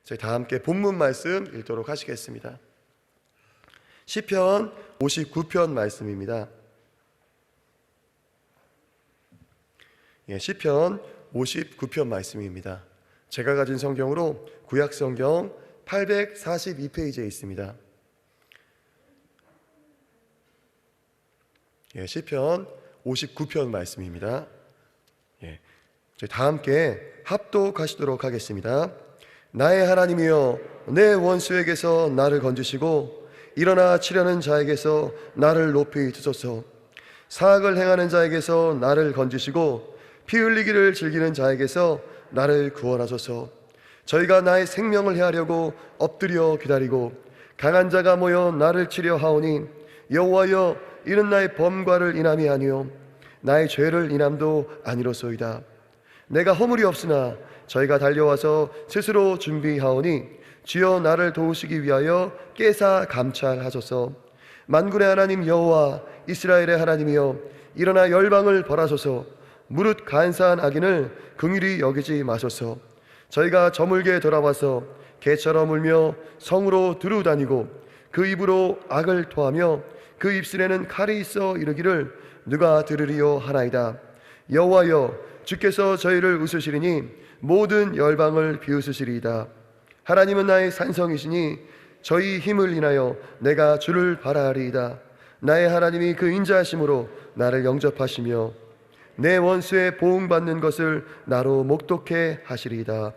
저희 다 함께 본문 말씀 읽도록 하시겠습니다. 시편 59편 말씀입니다. 시편 59편 말씀입니다. 제가 가진 성경으로 구약 성경 842페이지에 있습니다. 시편 59편 말씀입니다. 저희 다 함께 합독하시도록 하겠습니다. 나의 하나님이여, 내 원수에게서 나를 건지시고 일어나 치려는 자에게서 나를 높이 드소서. 사악을 행하는 자에게서 나를 건지시고 피 흘리기를 즐기는 자에게서 나를 구원하소서. 저희가 나의 생명을 해하려고 엎드려 기다리고 강한 자가 모여 나를 치려 하오니 여호와여, 이는 나의 범과를 인함이 아니요 나의 죄를 인함도 아니로소이다. 내가 허물이 없으나 저희가 달려와서 스스로 준비하오니 주여, 나를 도우시기 위하여 깨사 감찰하소서. 만군의 하나님 여호와, 이스라엘의 하나님이여, 일어나 열방을 벌하소서. 무릇 간사한 악인을 긍휼히 여기지 마소서. 저희가 저물게 돌아와서 개처럼 울며 성으로 두루 다니고 그 입으로 악을 토하며 그 입술에는 칼이 있어 이르기를 누가 들으리요 하나이다. 여호와여, 주께서 저희를 웃으시리니 모든 열방을 비웃으시리이다. 하나님은 나의 산성이시니 저희 힘을 인하여 내가 주를 바라리이다. 나의 하나님이 그 인자하심으로 나를 영접하시며 내 원수의 보응받는 것을 나로 목독해 하시리이다.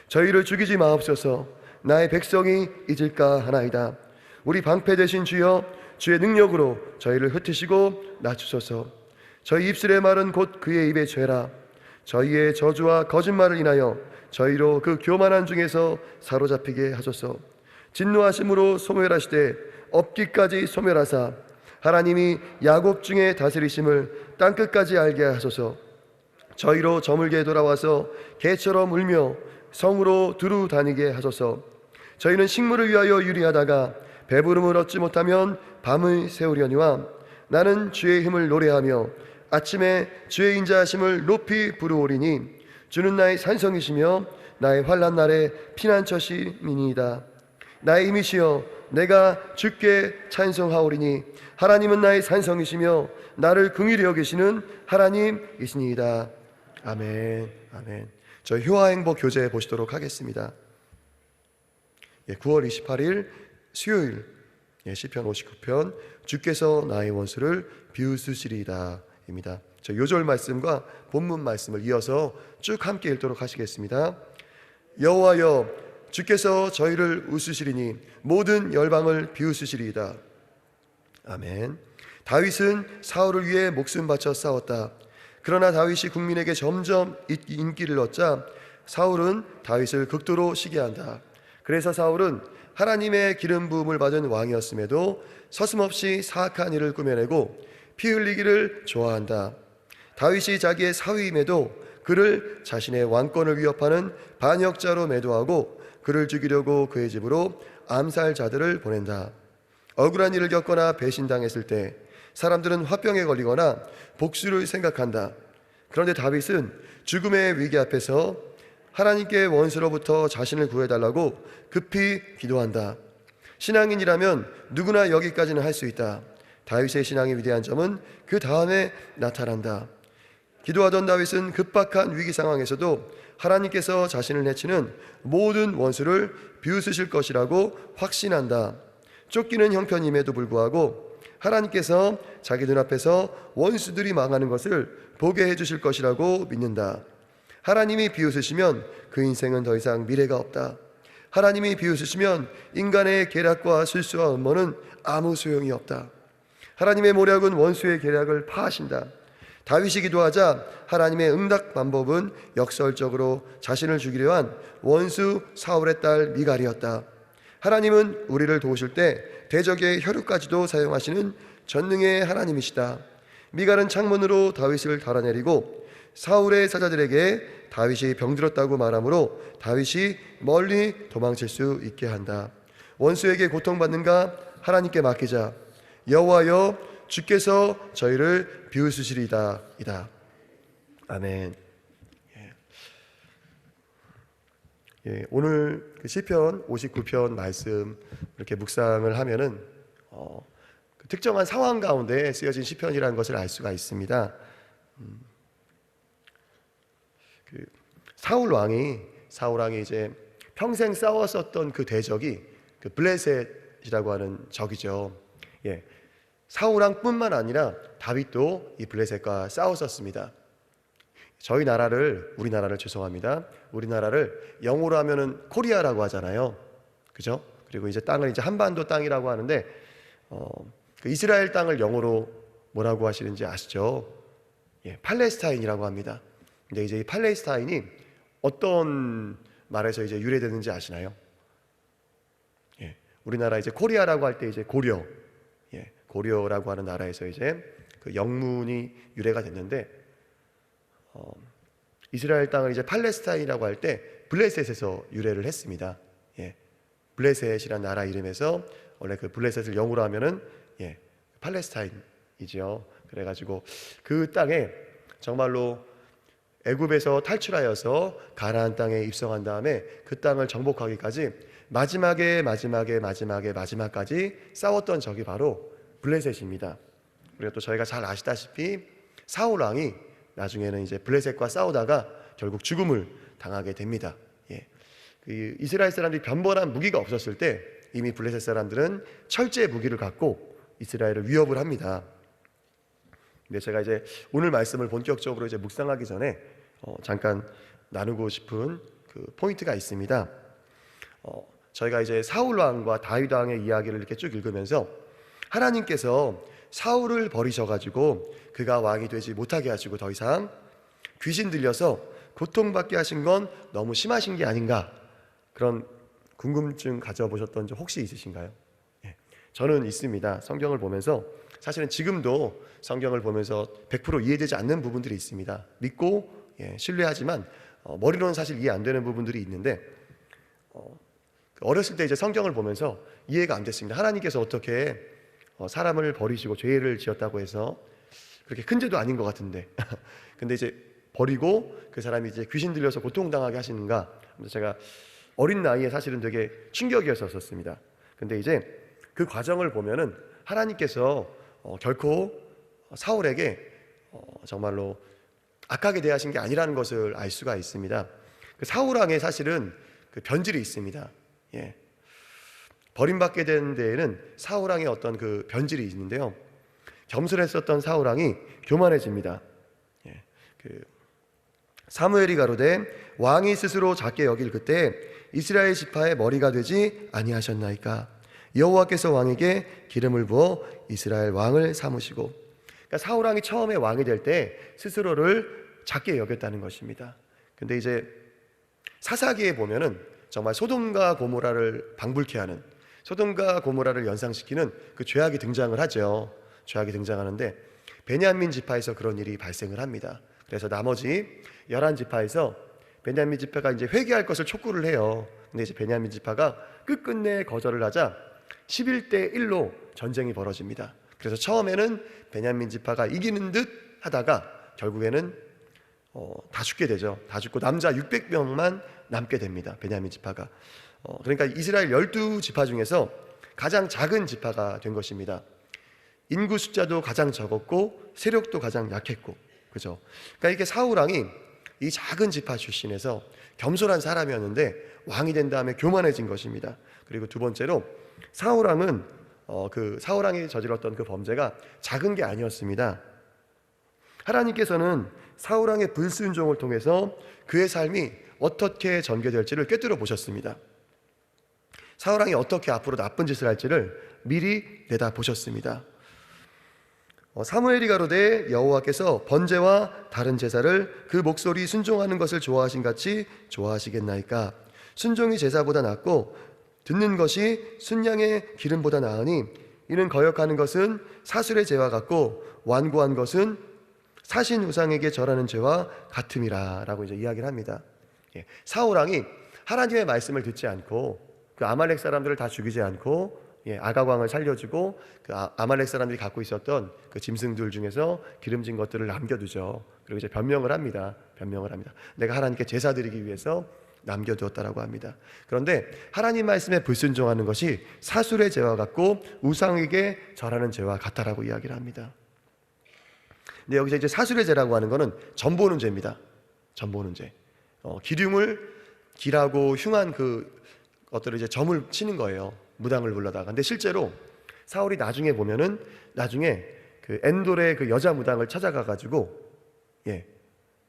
저희를 죽이지 마옵소서. 나의 백성이 잊을까 하나이다. 우리 방패 되신 주여, 주의 능력으로 저희를 흩으시고 낮추소서. 저희 입술의 말은 곧 그의 입의 죄라. 저희의 저주와 거짓말을 인하여 저희로 그 교만한 중에서 사로잡히게 하소서. 진노하심으로 소멸하시되 없기까지 소멸하사 하나님이 야곱 중에 다스리심을 땅끝까지 알게 하소서. 저희로 저물게 돌아와서 개처럼 울며 성으로 두루 다니게 하소서. 저희는 식물을 위하여 유리하다가 배부름을 얻지 못하면 밤을 새우려니와 나는 주의 힘을 노래하며 아침에 주의 인자하심을 높이 부르오리니 주는 나의 산성이시며 나의 환난 날에 피난처시니이다. 나의 힘이시여, 내가 주께 찬송하오리니 하나님은 나의 산성이시며 나를 긍휼히 여기시는 하나님이시니이다. 아멘. 아멘. 저희 효화행복 교재 보시도록 하겠습니다. 9월 28일 수요일, 시편 59편 주께서 나의 원수를 비웃으시리이다 입니다. 저 요절 말씀과 본문 말씀을 이어서 쭉 함께 읽도록 하시겠습니다. 여호와여, 주께서 저희를 웃으시리니 모든 열방을 비웃으시리이다. 아멘. 다윗은 사울을 위해 목숨 바쳐 싸웠다. 그러나 다윗이 국민에게 점점 인기를 얻자 사울은 다윗을 극도로 시기한다. 그래서 사울은 하나님의 기름 부음을 받은 왕이었음에도 서슴없이 사악한 일을 꾸며내고 피 흘리기를 좋아한다. 다윗이 자기의 사위임에도 그를 자신의 왕권을 위협하는 반역자로 매도하고 그를 죽이려고 그의 집으로 암살자들을 보낸다. 억울한 일을 겪거나 배신당했을 때 사람들은 화병에 걸리거나 복수를 생각한다. 그런데 다윗은 죽음의 위기 앞에서 하나님께 원수로부터 자신을 구해달라고 급히 기도한다. 신앙인이라면 누구나 여기까지는 할 수 있다. 다윗의 신앙의 위대한 점은 그 다음에 나타난다. 기도하던 다윗은 급박한 위기 상황에서도 하나님께서 자신을 해치는 모든 원수를 비웃으실 것이라고 확신한다. 쫓기는 형편임에도 불구하고 하나님께서 자기 눈앞에서 원수들이 망하는 것을 보게 해주실 것이라고 믿는다. 하나님이 비웃으시면 그 인생은 더 이상 미래가 없다. 하나님이 비웃으시면 인간의 계략과 실수와 음모는 아무 소용이 없다. 하나님의 모략은 원수의 계략을 파하신다. 다윗이 기도하자 하나님의 응답 방법은 역설적으로 자신을 죽이려 한 원수 사울의 딸 미갈이었다. 하나님은 우리를 도우실 때 대적의 혈육까지도 사용하시는 전능의 하나님이시다. 미갈은 창문으로 다윗을 달아내리고 사울의 사자들에게 다윗이 병들었다고 말하므로 다윗이 멀리 도망칠 수 있게 한다. 원수에게 고통받는가 하나님께 맡기자. 여호와여, 주께서 저희를 비웃으시리이다. 아멘. 예, 오늘 그 시편 59편 말씀 이렇게 묵상을 하면은 그 특정한 상황 가운데 쓰여진 시편이라는 것을 알 수가 있습니다. 그 사울 왕이 이제 평생 싸웠었던 그 대적이 그 블레셋이라고 하는 적이죠. 예, 사울 왕뿐만 아니라 다윗도 이 블레셋과 싸웠었습니다. 우리나라를 죄송합니다. 우리나라를 영어로 하면은 코리아라고 하잖아요. 그죠? 그리고 이제 땅을 이제 한반도 땅이라고 하는데, 그 이스라엘 땅을 영어로 뭐라고 하시는지 아시죠? 예, 팔레스타인이라고 합니다. 근데 이제 이 팔레스타인이 어떤 말에서 이제 유래되는지 아시나요? 예, 우리나라 이제 코리아라고 할 때 이제 고려, 예, 고려라고 하는 나라에서 이제 그 영문이 유래가 됐는데, 이스라엘 땅을 이제 팔레스타인이라고 할 때 블레셋에서 유래를 했습니다. 예, 블레셋이란 나라 이름에서 원래 그 블레셋을 영어로 하면은 예, 팔레스타인이죠. 그래가지고 그 땅에 정말로 애굽에서 탈출하여서 가나안 땅에 입성한 다음에 그 땅을 정복하기까지 마지막까지 싸웠던 적이 바로 블레셋입니다. 그리고 또 저희가 잘 아시다시피 사울 왕이 나중에는 이제 블레셋과 싸우다가 결국 죽음을 당하게 됩니다. 예. 그 이스라엘 사람들이 변번한 무기가 없었을 때 이미 블레셋 사람들은 철제 무기를 갖고 이스라엘을 위협을 합니다. 근데 제가 이제 오늘 말씀을 본격적으로 이제 묵상하기 전에 잠깐 나누고 싶은 그 포인트가 있습니다. 저희가 이제 사울 왕과 다윗 왕의 이야기를 이렇게 쭉 읽으면서 하나님께서 사울을 버리셔가지고 그가 왕이 되지 못하게 하시고 더 이상 귀신 들려서 고통받게 하신 건 너무 심하신 게 아닌가, 그런 궁금증 가져보셨던 적 혹시 있으신가요? 예, 저는 있습니다. 성경을 보면서 사실은 지금도 성경을 보면서 100% 이해되지 않는 부분들이 있습니다. 믿고 신뢰하지만 머리로는 사실 이해 안 되는 부분들이 있는데, 어렸을 때 이제 성경을 보면서 이해가 안 됐습니다. 하나님께서 어떻게 사람을 버리시고 죄를 지었다고 해서 그렇게 큰 죄도 아닌 것 같은데 근데 이제 버리고 그 사람이 이제 귀신 들려서 고통당하게 하시는가. 제가 어린 나이에 사실은 되게 충격이었었습니다. 근데 이제 그 과정을 보면은 하나님께서 결코 사울에게 정말로 악하게 대하신 게 아니라는 것을 알 수가 있습니다. 그 사울 왕에 사실은 그 변질이 있습니다. 예. 버림받게 된 데에는 사울 왕의 어떤 그 변질이 있는데요, 겸손했었던 사울 왕이 교만해집니다. 예. 그 사무엘이 가로되 왕이 스스로 작게 여길 그때 이스라엘 지파의 머리가 되지 아니하셨나이까. 여호와께서 왕에게 기름을 부어 이스라엘 왕을 삼으시고. 그러니까 사울 왕이 처음에 왕이 될 때 스스로를 작게 여겼다는 것입니다. 근데 이제 사사기에 보면은 정말 소돔과 고모라를 방불케 하는, 소돔과 고모라를 연상시키는 그 죄악이 등장을 하죠. 죄악이 등장하는데 베냐민 지파에서 그런 일이 발생을 합니다. 그래서 나머지 11지파에서 베냐민 지파가 이제 회개할 것을 촉구를 해요. 근데 이제 베냐민 지파가 끝끝내 거절을 하자 11대 1로 전쟁이 벌어집니다. 그래서 처음에는 베냐민 지파가 이기는 듯 하다가 결국에는 다 죽게 되죠. 다 죽고 남자 600명만 남게 됩니다. 베냐민 지파가. 그러니까 이스라엘 12지파 중에서 가장 작은 지파가 된 것입니다. 인구 숫자도 가장 적었고 세력도 가장 약했고, 그죠? 그러니까 이렇게 사울 왕이 이 작은 지파 출신에서 겸손한 사람이었는데 왕이 된 다음에 교만해진 것입니다. 그리고 두 번째로 사울 왕은 사울 왕이 저질렀던 그 범죄가 작은 게 아니었습니다. 하나님께서는 사울 왕의 불순종을 통해서 그의 삶이 어떻게 전개될지를 꿰뚫어 보셨습니다. 사울 왕이 어떻게 앞으로 나쁜 짓을 할지를 미리 내다보셨습니다. 사무엘이 가로되 여호와께서 번제와 다른 제사를 그 목소리 순종하는 것을 좋아하신 같이 좋아하시겠나이까. 순종이 제사보다 낫고 듣는 것이 순양의 기름보다 나으니 이는 거역하는 것은 사술의 죄와 같고 완고한 것은 사신 우상에게 절하는 죄와 같음이라 라고 이제 이야기를 합니다. 사울 왕이 하나님의 말씀을 듣지 않고 그 아말렉 사람들을 다 죽이지 않고 아각 왕을 살려주고 그 아말렉 사람들이 갖고 있었던 그 짐승들 중에서 기름진 것들을 남겨두죠. 그리고 이제 변명을 합니다. 내가 하나님께 제사 드리기 위해서 남겨두었다라고 합니다. 그런데 하나님 말씀에 불순종하는 것이 사술의 죄와 같고 우상에게 절하는 죄와 같다라고 이야기를 합니다. 근데 여기서 이제 사술의 죄라고 하는 것은 점 보는 죄입니다. 점 보는 죄. 기름을 기라고 흉한 그 것들을 이제 점을 치는 거예요. 무당을 불러다가. 근데 실제로 사울이 나중에 보면은 나중에 그 엔돌의 그 여자 무당을 찾아가 가지고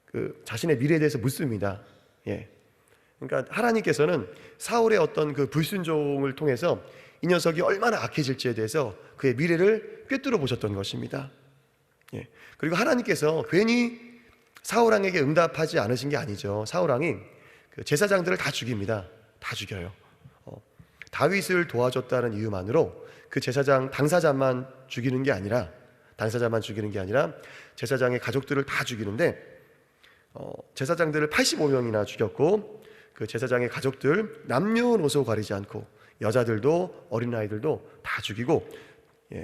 그 자신의 미래에 대해서 묻습니다. 그러니까 하나님께서는 사울의 어떤 그 불순종을 통해서 이 녀석이 얼마나 악해질지에 대해서 그의 미래를 꿰뚫어 보셨던 것입니다. 그리고 하나님께서 괜히 사울 왕에게 응답하지 않으신 게 아니죠. 사울 왕이 그 제사장들을 다 죽입니다. 다 죽여요. 다윗을 도와줬다는 이유만으로 그 제사장 당사자만 죽이는 게 아니라 제사장의 가족들을 다 죽이는데 제사장들을 85명이나 죽였고 그 제사장의 가족들 남녀노소 가리지 않고 여자들도 어린아이들도 다 죽이고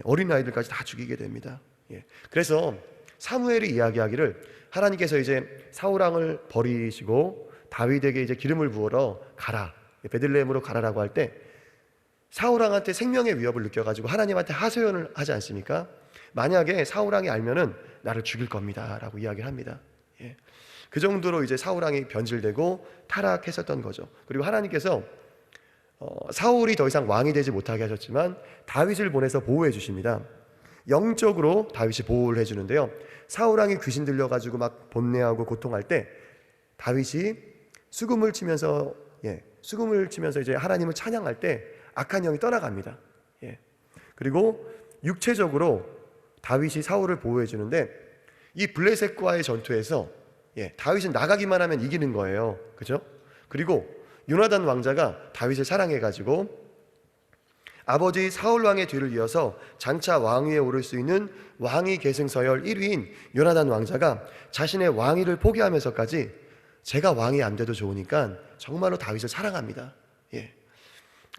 어린아이들까지 다 죽이게 됩니다. 그래서 사무엘이 이야기하기를 하나님께서 이제 사울 왕을 버리시고 다윗에게 이제 기름을 부어러 가라, 베들레헴으로 가라라고 할 때 사울 왕한테 생명의 위협을 느껴가지고 하나님한테 하소연을 하지 않습니까? 만약에 사울 왕이 알면은 나를 죽일 겁니다라고 이야기를 합니다. 그 정도로 이제 사울 왕이 변질되고 타락했었던 거죠. 그리고 하나님께서 사울이 더 이상 왕이 되지 못하게 하셨지만 다윗을 보내서 보호해 주십니다. 영적으로 다윗이 보호를 해주는데요. 사울 왕이 귀신 들려가지고 막 번뇌하고 고통할 때 다윗이 수금을 치면서 이제 하나님을 찬양할 때 악한 영이 떠나갑니다. 그리고 육체적으로 다윗이 사울을 보호해 주는데 이 블레셋과의 전투에서 다윗은 나가기만 하면 이기는 거예요. 그죠? 그리고 요나단 왕자가 다윗을 사랑해가지고 아버지 사울 왕의 뒤를 이어서 장차 왕위에 오를 수 있는 왕위 계승 서열 1위인 요나단 왕자가 자신의 왕위를 포기하면서까지 제가 왕이 안 돼도 좋으니까 정말로 다윗을 사랑합니다.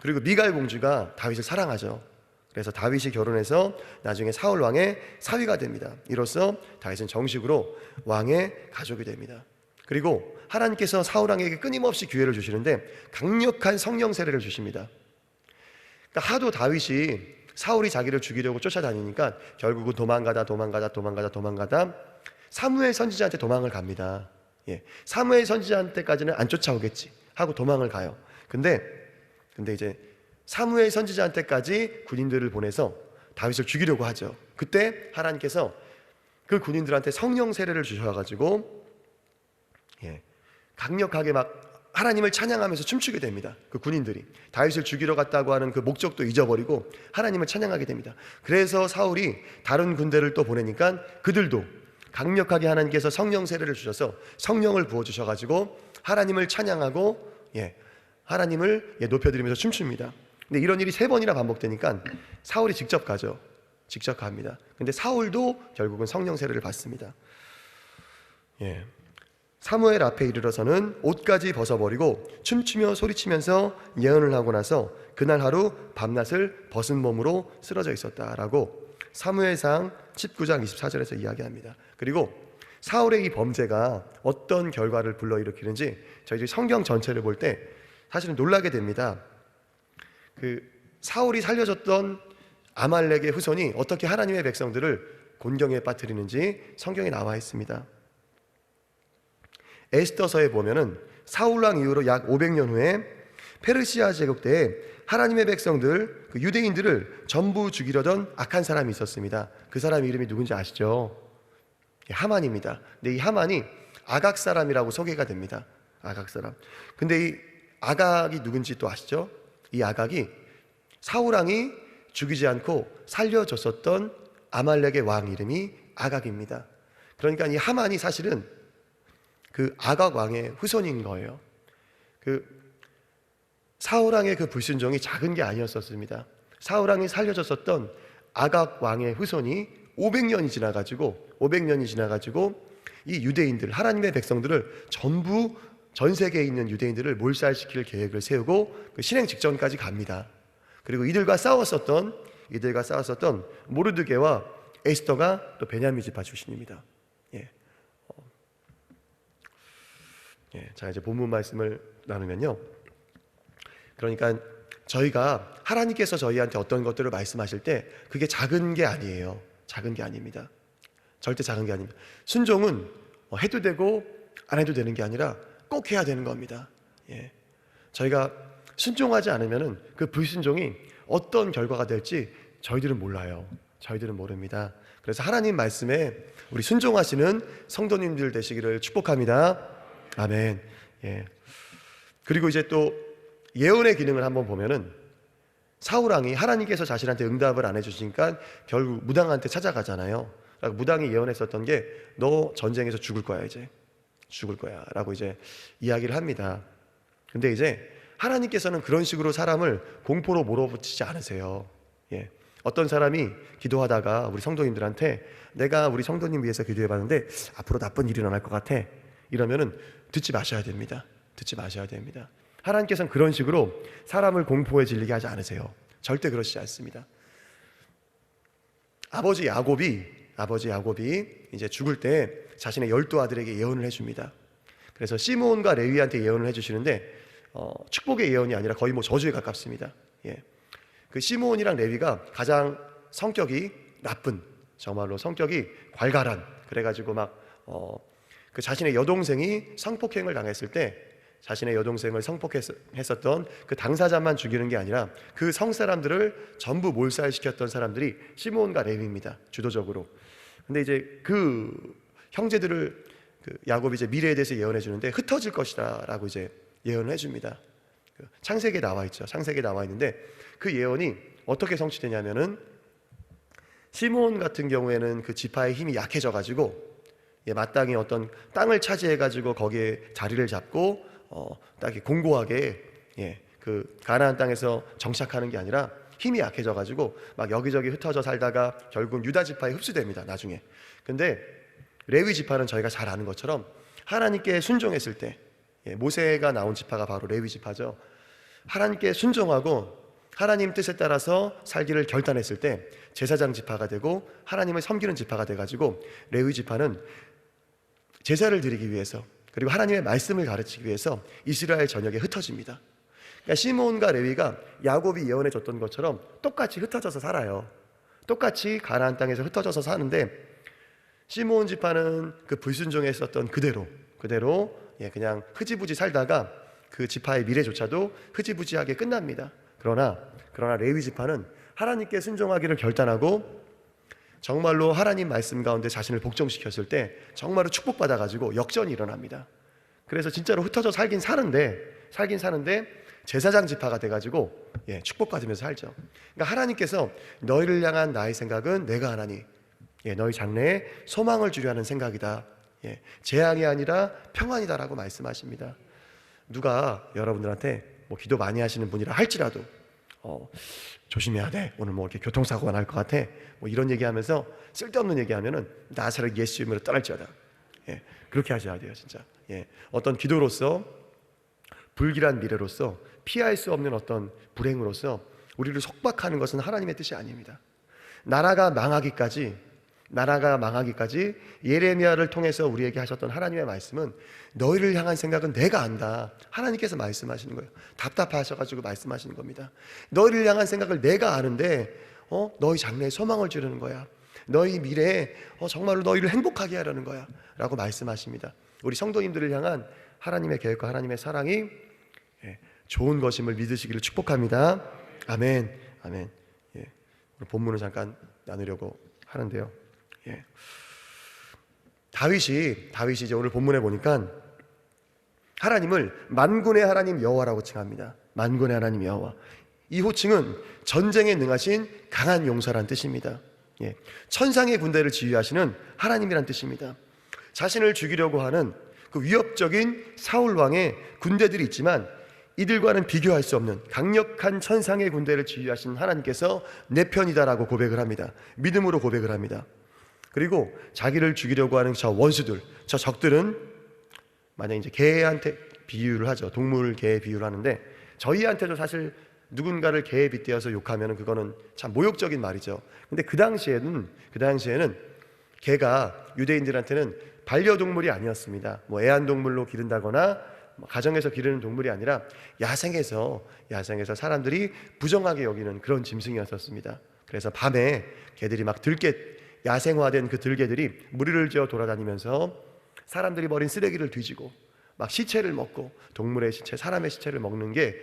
그리고 미갈 공주가 다윗을 사랑하죠. 그래서 다윗이 결혼해서 나중에 사울 왕의 사위가 됩니다. 이로써 다윗은 정식으로 왕의 가족이 됩니다. 그리고 하나님께서 사울 왕에게 끊임없이 기회를 주시는데 강력한 성령 세례를 주십니다. 그러니까 하도 다윗이 사울이 자기를 죽이려고 쫓아다니니까 결국은 도망가다 사무엘 선지자한테 도망을 갑니다. 사무엘 선지자한테까지는 안 쫓아오겠지 하고 도망을 가요. 근데 이제 사무엘 선지자한테까지 군인들을 보내서 다윗을 죽이려고 하죠. 그때 하나님께서 그 군인들한테 성령 세례를 주셔가지고 강력하게 막 하나님을 찬양하면서 춤추게 됩니다. 그 군인들이 다윗을 죽이러 갔다고 하는 그 목적도 잊어버리고 하나님을 찬양하게 됩니다. 그래서 사울이 다른 군대를 또 보내니까 그들도 강력하게 하나님께서 성령 세례를 주셔서 성령을 부어주셔가지고 하나님을 찬양하고 하나님을 높여드리면서 춤춥니다. 근데 이런 일이 3번이나 반복되니까 사울이 직접 가죠. 직접 갑니다. 근데 사울도 결국은 성령 세례를 받습니다. 사무엘 앞에 이르러서는 옷까지 벗어버리고 춤추며 소리치면서 예언을 하고 나서 그날 하루 밤낮을 벗은 몸으로 쓰러져 있었다라고 사무엘상 19장 24절에서 이야기합니다. 그리고 사울의 이 범죄가 어떤 결과를 불러일으키는지 저희들이 성경 전체를 볼 때 사실은 놀라게 됩니다. 그 사울이 살려줬던 아말렉의 후손이 어떻게 하나님의 백성들을 곤경에 빠뜨리는지 성경에 나와 있습니다. 에스더서에 보면은 사울 왕 이후로 약 500년 후에 페르시아 제국 때에 하나님의 백성들, 그 유대인들을 전부 죽이려던 악한 사람이 있었습니다. 그 사람 이름이 누군지 아시죠? 하만입니다. 근데 이 하만이 아각 사람이라고 소개가 됩니다. 아각 사람. 근데 이 아각이 누군지 또 아시죠? 이 아각이 사울 왕이 죽이지 않고 살려줬었던 아말렉의 왕 이름이 아각입니다. 그러니까 이 하만이 사실은 그 아각 왕의 후손인 거예요. 그 사울 왕의 그 불순종이 작은 게 아니었었습니다. 사울 왕이 살려줬었던 아각 왕의 후손이 500년이 지나가지고 이 유대인들, 하나님의 백성들을 전부 전 세계에 있는 유대인들을 몰살시킬 계획을 세우고 그 실행 직전까지 갑니다. 그리고 이들과 싸웠었던 모르드게와 에스더가 또 베냐민 지파 출신입니다. 자, 이제 본문 말씀을 나누면요, 그러니까 저희가 하나님께서 저희한테 어떤 것들을 말씀하실 때 그게 작은 게 아니에요. 작은 게 아닙니다. 절대 작은 게 아닙니다. 순종은 해도 되고 안 해도 되는 게 아니라 꼭 해야 되는 겁니다. 저희가 순종하지 않으면은 그 불순종이 어떤 결과가 될지 저희들은 몰라요. 저희들은 모릅니다. 그래서 하나님 말씀에 우리 순종하시는 성도님들 되시기를 축복합니다. 아멘. 그리고 이제 또 예언의 기능을 한번 보면은, 사울왕이 하나님께서 자신한테 응답을 안 해주시니까 결국 무당한테 찾아가잖아요. 그러니까 무당이 예언했었던 게 너 전쟁에서 죽을 거야, 이제 죽을 거야 라고 이제 이야기를 합니다. 근데 이제 하나님께서는 그런 식으로 사람을 공포로 몰아붙이지 않으세요. 어떤 사람이 기도하다가 우리 성도님들한테 내가 우리 성도님 위해서 기도해봤는데 앞으로 나쁜 일이 일어날 것 같아, 이러면은 듣지 마셔야 됩니다. 듣지 마셔야 됩니다. 하나님께서는 그런 식으로 사람을 공포에 질리게 하지 않으세요. 절대 그러시지 않습니다. 아버지 야곱이 이제 죽을 때 자신의 12아들에게 예언을 해줍니다. 그래서 시므온과 레위한테 예언을 해주시는데 축복의 예언이 아니라 거의 뭐 저주에 가깝습니다. 그 시므온이랑 레위가 가장 성격이 나쁜, 정말로 성격이 괄괄한, 그래가지고 막 그 자신의 여동생이 성폭행을 당했을 때 자신의 여동생을 성폭했었던 그 당사자만 죽이는 게 아니라 그 성사람들을 전부 몰살시켰던 사람들이 시므온과 레위입니다, 주도적으로. 근데 이제 그 형제들을 야곱이 이제 미래에 대해서 예언해 주는데 흩어질 것이다 라고 이제 예언을 해줍니다. 창세기에 나와 있죠. 창세기에 나와 있는데 그 예언이 어떻게 성취되냐면은, 시므온 같은 경우에는 그 지파의 힘이 약해져 가지고 마땅히 어떤 땅을 차지해 가지고 거기에 자리를 잡고 딱 공고하게 그 가나안 땅에서 정착하는 게 아니라 힘이 약해져 가지고 막 여기저기 흩어져 살다가 결국 유다 지파에 흡수됩니다, 나중에. 근데 레위 지파는 저희가 잘 아는 것처럼 하나님께 순종했을 때, 모세가 나온 지파가 바로 레위 지파죠. 하나님께 순종하고 하나님 뜻에 따라서 살기를 결단했을 때 제사장 지파가 되고 하나님을 섬기는 지파가 돼가지고 레위 지파는 제사를 드리기 위해서, 그리고 하나님의 말씀을 가르치기 위해서 이스라엘 전역에 흩어집니다. 그러니까 시므온과 레위가 야곱이 예언해 줬던 것처럼 똑같이 흩어져서 살아요. 똑같이 가나안 땅에서 흩어져서 사는데, 시므온 지파는 그 불순종했었던 그대로 그냥 흐지부지 살다가 그 지파의 미래조차도 흐지부지하게 끝납니다. 그러나 레위 지파는 하나님께 순종하기를 결단하고 정말로 하나님 말씀 가운데 자신을 복종시켰을 때 정말로 축복받아가지고 역전이 일어납니다. 그래서 진짜로 흩어져 살긴 사는데 제사장 지파가 돼가지고 축복받으면서 살죠. 그러니까 하나님께서 너희를 향한 나의 생각은 내가 하나니 너희 장래에 소망을 주려 하는 생각이다, 재앙이 아니라 평안이다라고 말씀하십니다. 누가 여러분들한테 뭐 기도 많이 하시는 분이라 할지라도 조심해야 돼, 오늘 뭐 이렇게 교통사고가 날 것 같아, 뭐 이런 얘기하면서 쓸데없는 얘기하면은 나사를 예수 이름으로 떠날지어다, 그렇게 하셔야 돼요, 진짜. 어떤 기도로서, 불길한 미래로서, 피할 수 없는 어떤 불행으로서 우리를 속박하는 것은 하나님의 뜻이 아닙니다. 나라가 망하기까지 예레미야를 통해서 우리에게 하셨던 하나님의 말씀은 너희를 향한 생각은 내가 안다, 하나님께서 말씀하시는 거예요. 답답하셔가지고 말씀하시는 겁니다. 너희를 향한 생각을 내가 아는데 너희 장래에 소망을 주려는 거야, 너희 미래에 정말로 너희를 행복하게 하려는 거야 라고 말씀하십니다. 우리 성도님들을 향한 하나님의 계획과 하나님의 사랑이 좋은 것임을 믿으시기를 축복합니다. 아멘. 오늘 본문을 잠깐 나누려고 하는데요, 다윗이 이제 오늘 본문에 보니까 하나님을 만군의 하나님 여호와라고 칭합니다. 만군의 하나님 여호와. 이 호칭은 전쟁에 능하신 강한 용사란 뜻입니다. 천상의 군대를 지휘하시는 하나님이란 뜻입니다. 자신을 죽이려고 하는 그 위협적인 사울 왕의 군대들이 있지만 이들과는 비교할 수 없는 강력한 천상의 군대를 지휘하신 하나님께서 내 편이다라고 고백을 합니다. 믿음으로 고백을 합니다. 그리고 자기를 죽이려고 하는 저 원수들, 저 적들은 만약 이제 개한테 비유를 하죠. 동물 개에 비유를 하는데, 저희한테도 사실 누군가를 개에 빗대어서 욕하면 그거는 참 모욕적인 말이죠. 근데 그 당시에는 개가 유대인들한테는 반려동물이 아니었습니다. 뭐 애완동물로 기른다거나 가정에서 기르는 동물이 아니라 야생에서 사람들이 부정하게 여기는 그런 짐승이었었습니다. 그래서 밤에 개들이 막 야생화된 그 들개들이 무리를 지어 돌아다니면서 사람들이 버린 쓰레기를 뒤지고 막 시체를 먹고, 동물의 시체, 사람의 시체를 먹는 게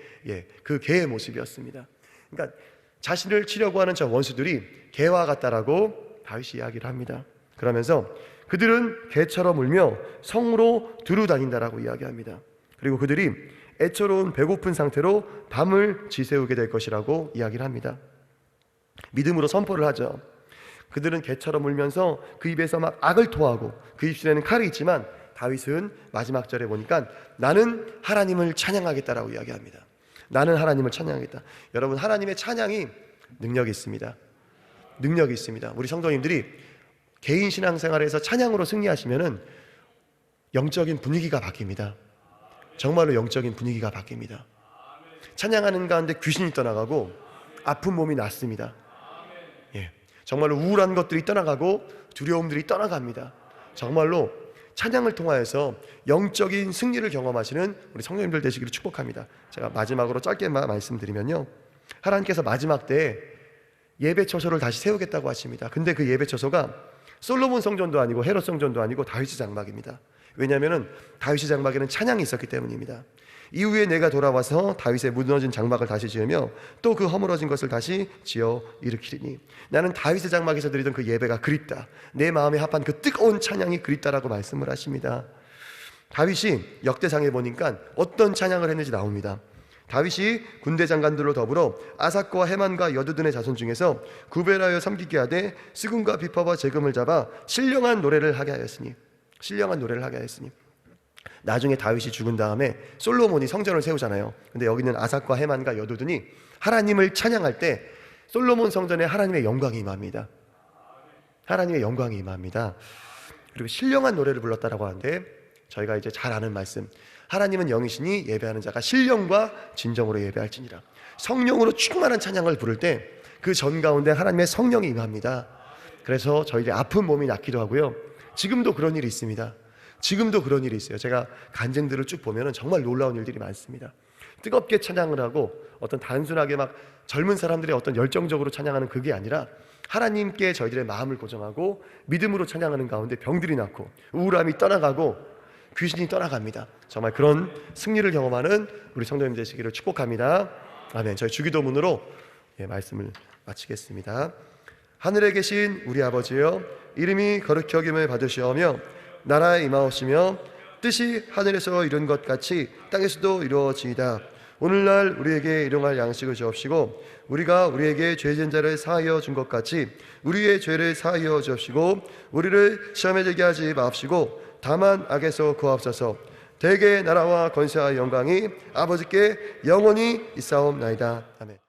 그 개의 모습이었습니다. 그러니까 자신을 치려고 하는 저 원수들이 개와 같다라고 다윗이 이야기를 합니다. 그러면서 그들은 개처럼 울며 성으로 두루 다닌다라고 이야기합니다. 그리고 그들이 애처로운 배고픈 상태로 밤을 지새우게 될 것이라고 이야기를 합니다. 믿음으로 선포를 하죠. 그들은 개처럼 울면서 그 입에서 막 악을 토하고 그 입술에는 칼이 있지만, 다윗은 마지막 절에 보니까 나는 하나님을 찬양하겠다라고 이야기합니다. 나는 하나님을 찬양하겠다. 여러분, 하나님의 찬양이 능력이 있습니다. 능력이 있습니다. 우리 성도님들이 개인 신앙생활에서 찬양으로 승리하시면은 영적인 분위기가 바뀝니다. 정말로 영적인 분위기가 바뀝니다. 찬양하는 가운데 귀신이 떠나가고 아픈 몸이 낫습니다. 정말로 우울한 것들이 떠나가고 두려움들이 떠나갑니다. 정말로 찬양을 통하여서 영적인 승리를 경험하시는 우리 성도님들 되시기를 축복합니다. 제가 마지막으로 짧게 말씀드리면요, 하나님께서 마지막 때에 예배 처소를 다시 세우겠다고 하십니다. 근데 그 예배 처소가 솔로몬 성전도 아니고 헤롯 성전도 아니고 다윗의 장막입니다. 왜냐하면 다윗의 장막에는 찬양이 있었기 때문입니다. 이후에 내가 돌아와서 다윗의 무너진 장막을 다시 지으며 또 그 허물어진 것을 다시 지어 일으키리니 나는 다윗의 장막에서 드리던 그 예배가 그립다. 내 마음에 합한 그 뜨거운 찬양이 그립다라고 말씀을 하십니다. 다윗이 역대상에 보니까 어떤 찬양을 했는지 나옵니다. 다윗이 군대 장관들로 더불어 아삭과 헤만과 여두둔의 자손 중에서 구별하여 섬기게 하되 수금과 비파와 재금을 잡아 신령한 노래를 하게 하였으니, 나중에 다윗이 죽은 다음에 솔로몬이 성전을 세우잖아요. 근데 여기는 아삭과 헤만과 여두둔이 하나님을 찬양할 때 솔로몬 성전에 하나님의 영광이 임합니다. 하나님의 영광이 임합니다. 그리고 신령한 노래를 불렀다라고 하는데, 저희가 이제 잘 아는 말씀, 하나님은 영이시니 예배하는 자가 신령과 진정으로 예배할지니라. 성령으로 충만한 찬양을 부를 때 그 전 가운데 하나님의 성령이 임합니다. 그래서 저희들이 아픈 몸이 낫기도 하고요. 지금도 그런 일이 있습니다. 지금도 그런 일이 있어요. 제가 간증들을 쭉 보면 정말 놀라운 일들이 많습니다. 뜨겁게 찬양을 하고 어떤 단순하게 막 젊은 사람들의 어떤 열정적으로 찬양하는 그게 아니라 하나님께 저희들의 마음을 고정하고 믿음으로 찬양하는 가운데 병들이 낫고 우울함이 떠나가고 귀신이 떠나갑니다. 정말 그런 승리를 경험하는 우리 성도님 되시기를 축복합니다. 아멘. 저희 주기도문으로 말씀을 마치겠습니다. 하늘에 계신 우리 아버지여, 이름이 거룩히 여김을 받으시오며 나라에 임하옵시며 뜻이 하늘에서 이룬 것 같이 땅에서도 이루어지이다. 오늘날 우리에게 일용할 양식을 주옵시고 우리가 우리에게 죄진 자를 사하여 준 것 같이 우리의 죄를 사하여 주옵시고 우리를 시험에 들게 하지 마옵시고 다만 악에서 구하옵소서. 대개 나라와 권세와 영광이 아버지께 영원히 있사옵나이다. 아멘.